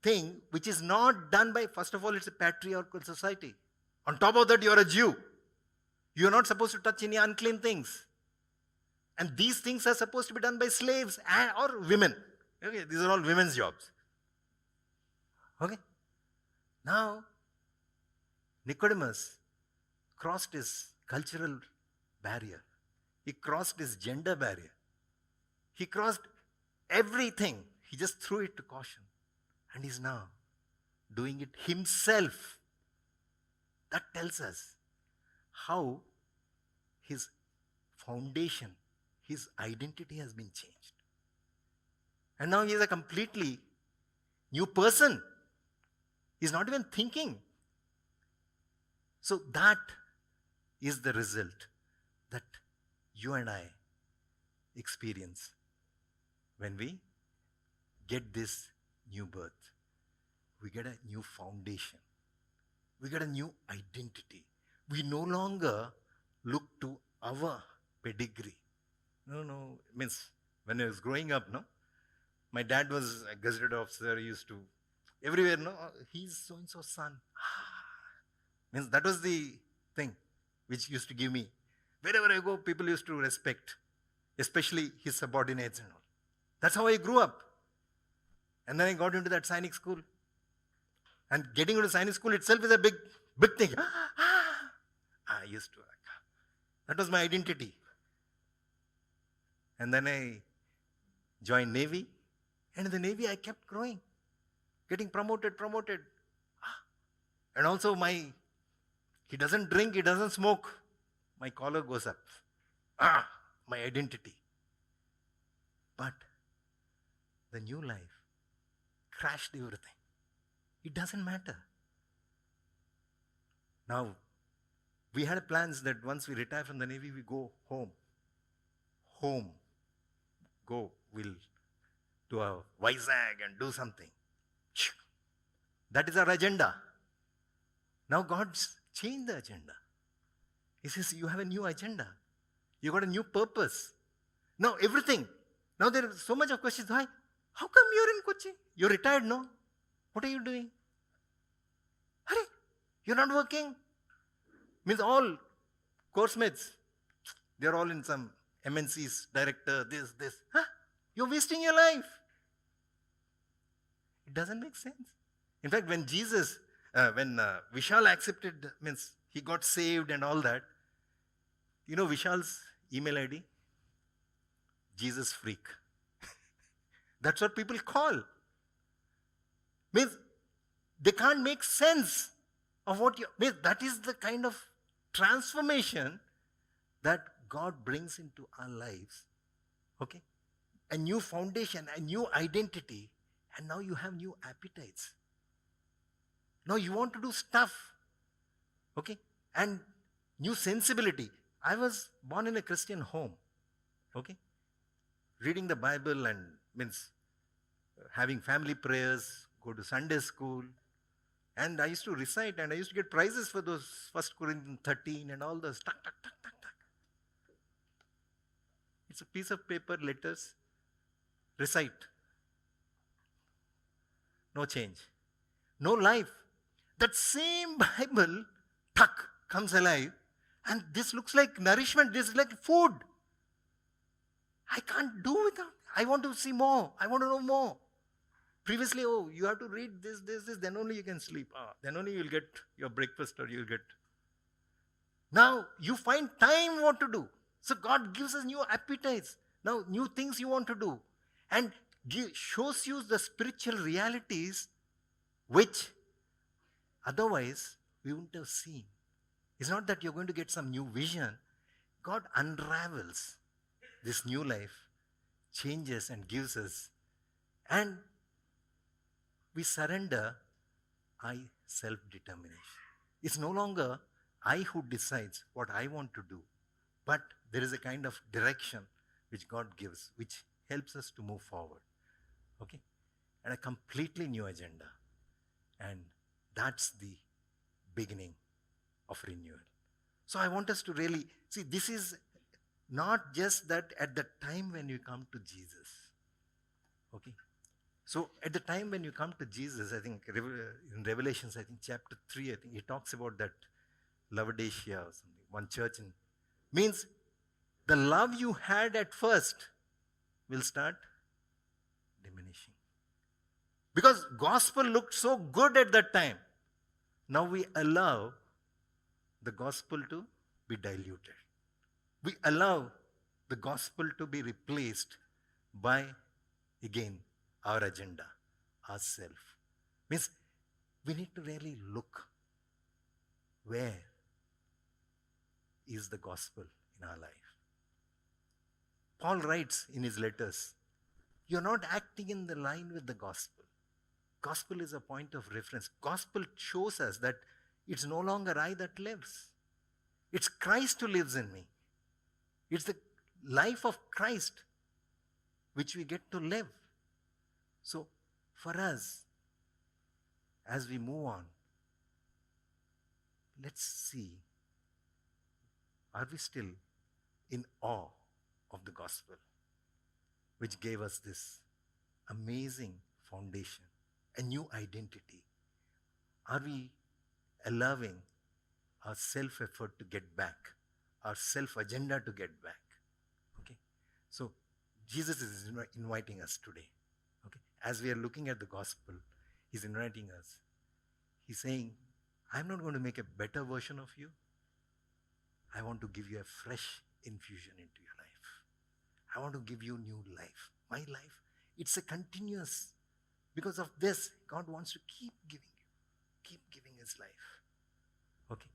Speaker 4: thing which is not done by, first of all, it's a patriarchal society. On top of that, you are a Jew. You are not supposed to touch any unclean things. And these things are supposed to be done by slaves or women. Okay, these are all women's jobs. Okay. Now, Nicodemus crossed his cultural barrier. He crossed his gender barrier. He crossed everything. He just threw it to caution. And he's now doing it himself. That tells us how his foundation, his identity has been changed. And now he is a completely new person. He's not even thinking. So that is the result that you and I experience when we get this new birth. We get a new foundation. We get a new identity. We no longer look to our pedigree. No. Means when I was growing up, my dad was a gazetted officer. He used to, everywhere, he's so-and-so's son. Means that was the thing which used to give me. Wherever I go, people used to respect, especially his subordinates and all. That's how I grew up. And then I got into that Sainik school. And getting into Sainik school itself is a big thing. I used to. That was my identity. And then I joined Navy. And in the Navy, I kept growing. Getting promoted. And also he doesn't drink, he doesn't smoke. My collar goes up. My identity. But the new life crashed everything. It doesn't matter. Now, we had plans that once we retire from the Navy, we go home. We'll to a Vizag and do something. That is our agenda. Now God's changed the agenda. He says, you have a new agenda. You got a new purpose. Now everything. Now there is so much of questions. Why? How come you're in Kochi? You're retired, no? What are you doing? Hurry, you're not working. Means all course mates, they're all in some MNCs, director, this. Huh? You're wasting your life. It doesn't make sense. In fact, when Vishal accepted, means he got saved and all that, you know Vishal's email ID? Jesus freak. That's what people call. Means they can't make sense of what you, means that is the kind of transformation that God brings into our lives. Okay? A new foundation, a new identity, and now you have new appetites. Now you want to do stuff. Okay? And new sensibility. I was born in a Christian home. Okay? Reading the Bible and means having family prayers, go to Sunday school, And I used to recite and I used to get prizes for those 1 Corinthians 13 and all those. Tuck, tuck, tuck, tuck, tuck. It's a piece of paper, letters, recite. No change. No life. That same Bible, tuck, comes alive. And this looks like nourishment. This is like food. I can't do without. I want to see more. I want to know more. Previously, oh, you have to read this, then only you can sleep. Then only you'll get your breakfast or you'll get. Now, you find time what to do. So God gives us new appetites. Now, new things you want to do. And shows you the spiritual realities which otherwise we wouldn't have seen. It's not that you're going to get some new vision. God unravels this new life, changes and gives us. And we surrender I self-determination. It's no longer I who decides what I want to do, but there is a kind of direction which God gives, which helps us to move forward. Okay? And a completely new agenda. And that's the beginning of renewal. So I want us to really see, this is not just that at the time when you come to Jesus. Okay? So at the time when you come to Jesus, I think in Revelations, I think chapter 3, I think he talks about that Laodicea or something, one church. Means the love you had at first will start diminishing. Because gospel looked so good at that time. Now we allow the gospel to be diluted. We allow the gospel to be replaced by, again, our agenda, ourself. Means we need to really look where is the gospel in our life. Paul writes in his letters, you're not acting in the line with the gospel. Gospel is a point of reference. Gospel shows us that it's no longer I that lives. It's Christ who lives in me. It's the life of Christ which we get to live. So, for us, as we move on, let's see, are we still in awe of the gospel, which gave us this amazing foundation, a new identity? Are we allowing our self-effort to get back, our self-agenda to get back? Okay, so Jesus is inviting us today. Okay, as we are looking at the gospel, he's inviting us. He's saying, I'm not going to make a better version of you. I want to give you a fresh infusion into your life. I want to give you new life. My life, it's a continuous. Because of this, God wants to keep giving his life. Okay.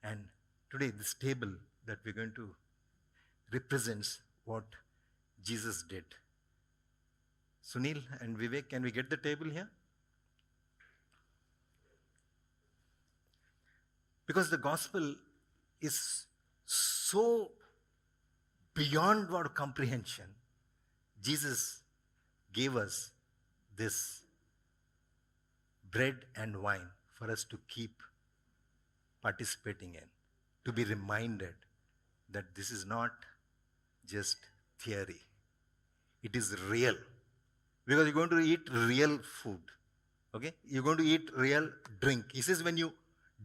Speaker 4: And today, this table that we're going to represents what Jesus did. Sunil and Vivek, can we get the table here? Because the gospel is so beyond our comprehension. Jesus gave us this bread and wine for us to keep participating in, to be reminded that this is not just theory. It is real. Because you're going to eat real food. Okay? You're going to eat real drink. He says, when you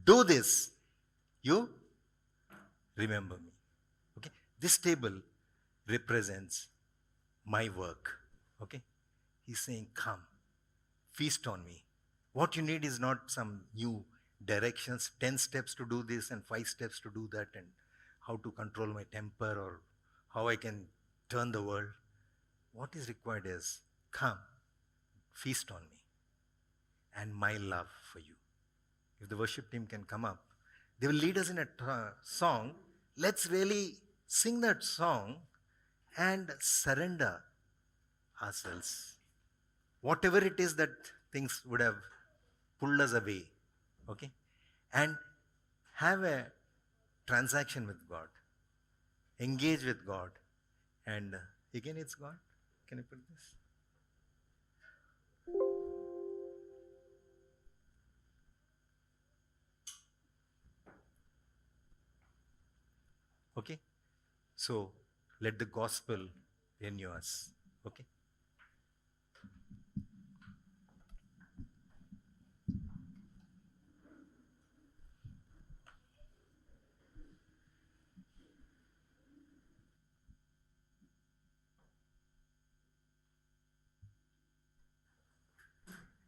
Speaker 4: do this, you remember me. Okay? This table represents my work. Okay? He's saying, come, feast on me. What you need is not some new directions, 10 steps to do this and 5 steps to do that, and how to control my temper or how I can turn the world. What is required is, come, feast on me and my love for you. If the worship team can come up, they will lead us in a song. Let's really sing that song and surrender ourselves. Whatever it is that things would have pulled us away, okay? And have a transaction with God. Engage with God. And again, it's God. Can I put this? Okay? So let the gospel renew us. Okay?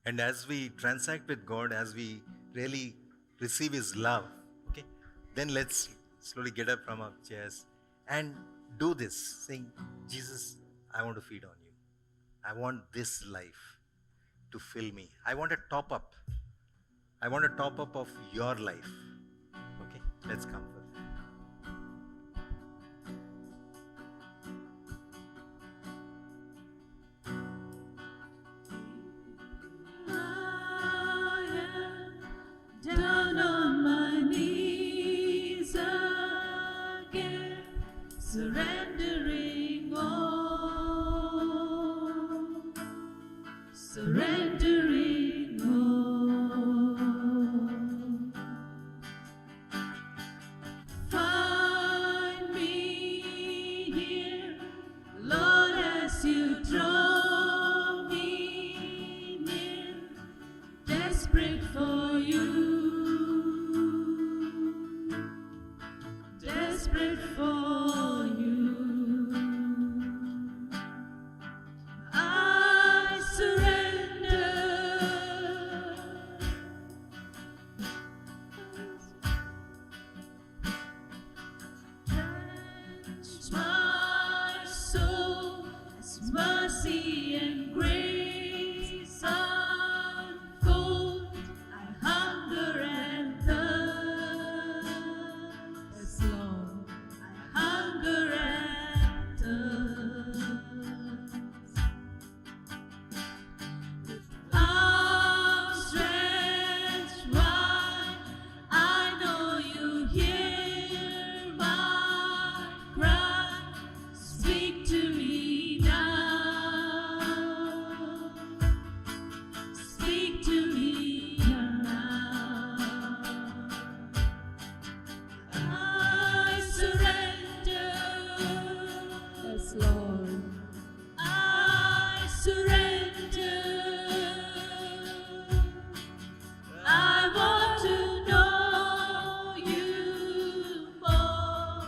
Speaker 4: And as we transact with God, as we really receive His love, okay, then let's slowly get up from our chairs and do this, saying, Jesus, I want to feed on you. I want this life to fill me. I want a top up. I want a top up of your life. Okay, let's come first.
Speaker 5: Down on my knees again, surrendering all, surrendering all. Find me here, Lord, as you draw me near, desperate for you. Desperate for you, I surrender. Cleanse my soul as mercy and grace unfold. I hunger and thirst, Lord. I hunger and thirst. With arms stretched wide, I know you hear my cry. Speak to me now. Speak to me now. I surrender. Yes, Lord. I surrender. I want to know you more.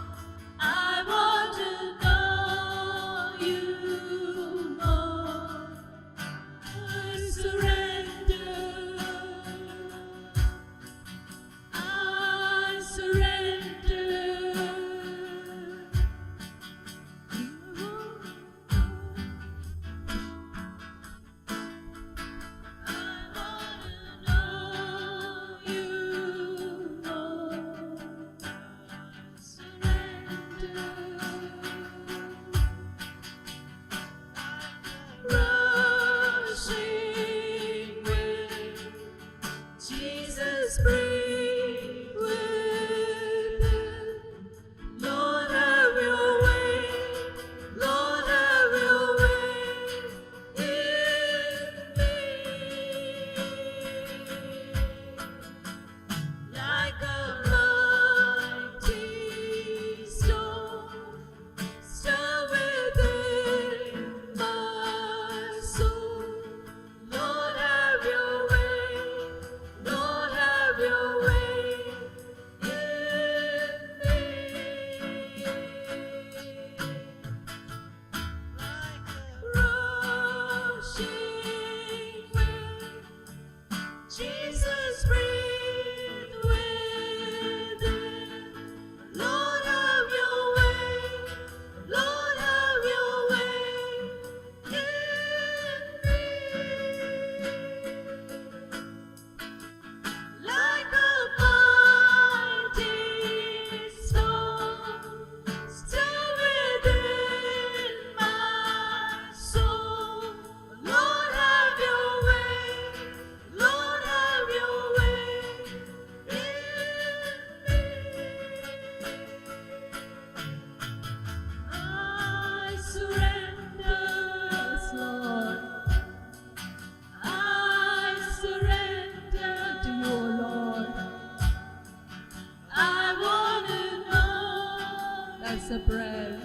Speaker 5: I want to know you more. I surrender. I surrender. Jesus, breathe within. Lord, have your way. Lord, have your way in me. Like a mighty storm, stir within my soul. Lord, have your way. Lord, have your way in me. Like a rushing wind, Jesus, breathe within. Lord, have your way. Lord, have your way in me. Like a mighty storm, stir within my soul. Lord, have your way. Lord, have your way a prayer.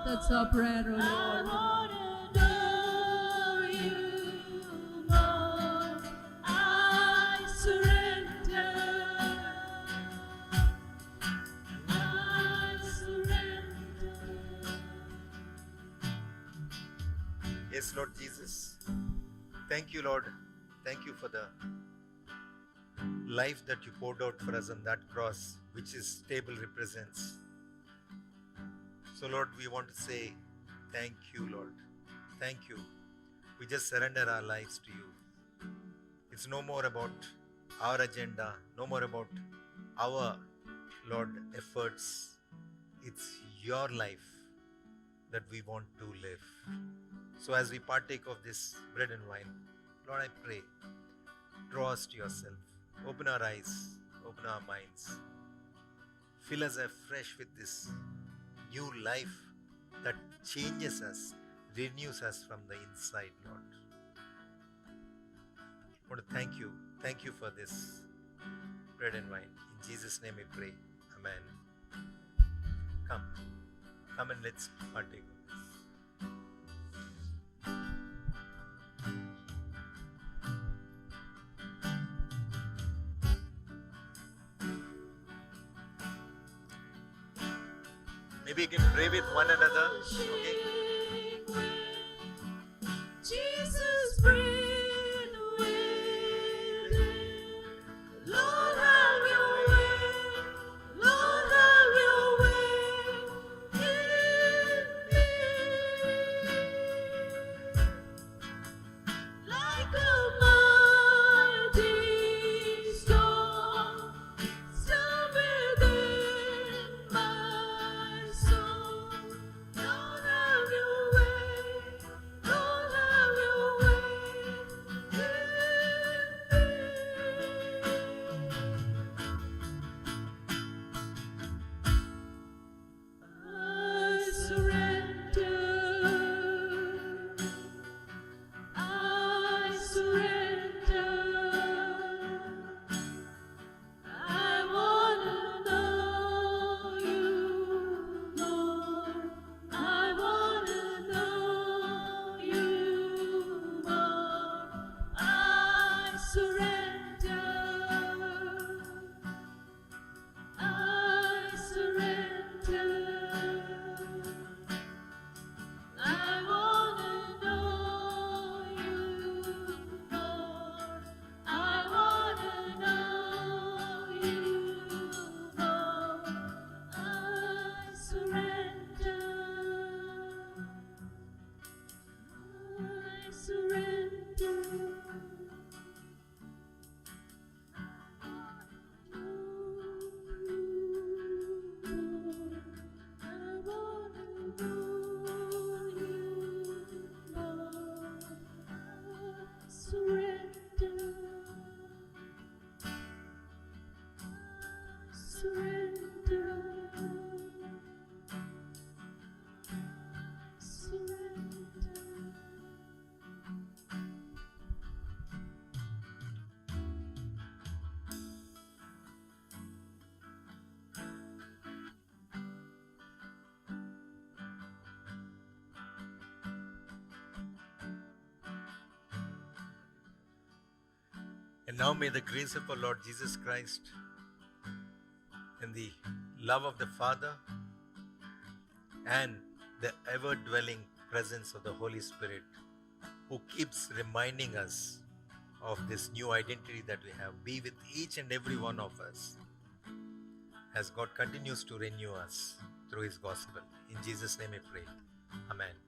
Speaker 5: That's our prayer, O Lord. Know you more. I surrender. I surrender.
Speaker 4: Yes, Lord Jesus. Thank you, Lord. Thank you for the life that you poured out for us on that cross, which his table represents. So, Lord, we want to say thank you, Lord. Thank you. We just surrender our lives to you. It's no more about our agenda, no more about our, Lord, efforts. It's your life that we want to live. So as we partake of this bread and wine, Lord, I pray, draw us to yourself. Open our eyes, open our minds. Fill us afresh with this new life that changes us, renews us from the inside, Lord. I want to thank you. Thank you for this bread and wine. In Jesus' name we pray. Amen. Come and let's partake of this. Maybe you can pray with one another. Okay?
Speaker 5: Jesus, breathe within. Lord, have your way. Lord, have your way in me. Like a mighty storm, still within my soul. Lord, have your way. Lord, have your way in me. I surrender. I surrender. I wanna know you, Lord. I wanna know you more. I surrender. I surrender. I wanna know you more. I wanna know you more. I surrender. I surrender. I wanna know you more. I surrender. I surrender. I surrender.
Speaker 4: And now may the grace of our Lord Jesus Christ and the love of the Father and the ever-dwelling presence of the Holy Spirit, who keeps reminding us of this new identity that we have, be with each and every one of us as God continues to renew us through His gospel. In Jesus' name we pray. Amen.